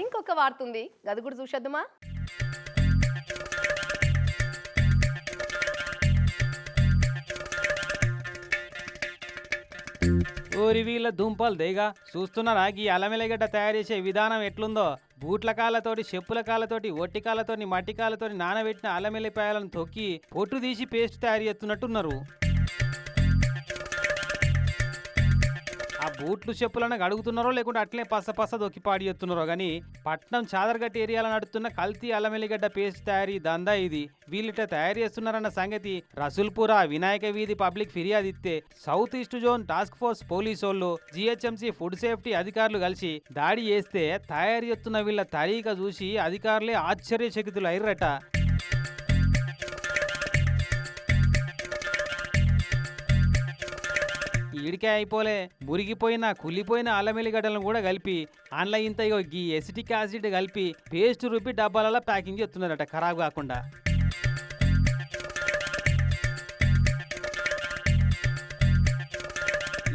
ఇంకొక వార్తుంది గది కూడా చూసేద్దామా. ఓరి వీళ్ళ దుంపలు దేగా చూస్తున్నారా ఈ అల్లమెల్లిగడ్డ తయారు చేసే విధానం ఎట్లుందో. బూట్ల కాళ్ళతోటి, చెప్పుల కాళ్ళతోటి, ఒట్టి కాళ్ళతోటి, మట్టి కాళ్ళతోటి నానబెట్టిన అల్లమెల్లిపాయలను తొక్కి పొట్టు తీసి పేస్ట్ తయారు చేస్తున్నట్టున్నారు. ఆ బూట్లు చెప్పులను అడుగుతున్నారో లేకుంటే అట్లే పస దొక్కి పాడి చేస్తున్నారో కానీ పట్నం చాదర్గట్ ఏరియాలో నడుస్తున్న కల్తీ అల్లమెల్లిగడ్డ పేస్ట్ తయారీ దందా ఇది. వీళ్ళిట తయారు చేస్తున్నారన్న సంగతి రసూల్పురా వినాయక వీధి పబ్లిక్ ఫిర్యాదు ఇస్తే south east zone task force పోలీసోళ్ళు, జిహెచ్ఎంసీ ఫుడ్ సేఫ్టీ అధికారులు కలిసి దాడి చేస్తే తయారు చేస్తున్న వీళ్ళ తరీక చూసి అధికారులే ఆశ్చర్యచకితులు అయ్యారట. ఈడికే అయిపోలే, మురిగిపోయిన కుళ్ళిపోయిన అల్లమెల్లిగడ్డలను కూడా కలిపి అందులో ఇంత ఈ ఎసిటిక్ యాసిడ్ కలిపి పేస్ట్ రూపి డబ్బాలలో ప్యాకింగ్ చేస్తున్నారట ఖరాబ్ కాకుండా.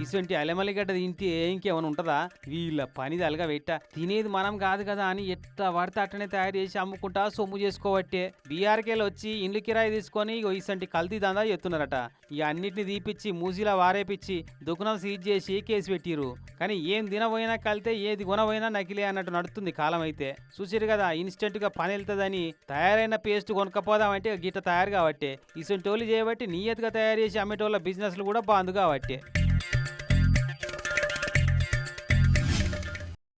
ఇటువంటి అల్లమెల్లిగడ్డ తింటే ఇంకేమైనా ఉంటుందా? వీళ్ళ పని అలగా పెట్ట తినేది మనం కాదు కదా అని ఎట్లా పడితే అట్టనే తయారు చేసి అమ్ముకుంటా సొమ్ము చేసుకోవట్టే. బీఆర్కేలు వచ్చి ఇండ్లు కిరాయి తీసుకొని ఇసంటి కల్తీ దందా చేస్తున్నారట. ఈ అన్నిటిని తీపిచ్చి మూసిలా వారేపిచ్చి దుకాణం సీజ్ చేసి కేసు పెట్టిరు. కానీ ఏం తినబోయినా కలితే ఏది కొనబోయినా నకిలే అన్నట్టు నడుస్తుంది కాలం. అయితే చూసిరు కదా, ఇన్స్టెంట్ గా పని వెళ్తుందని తయారైన పేస్ట్ కొనుక్కపోదామంటే గిట్ట తయారు కాబట్టి ఇసంటి చేయబట్టి నియతగా తయారు చేసి అమ్మేటోళ్ళ బిజినెస్లు కూడా బంద్ కాబట్టి.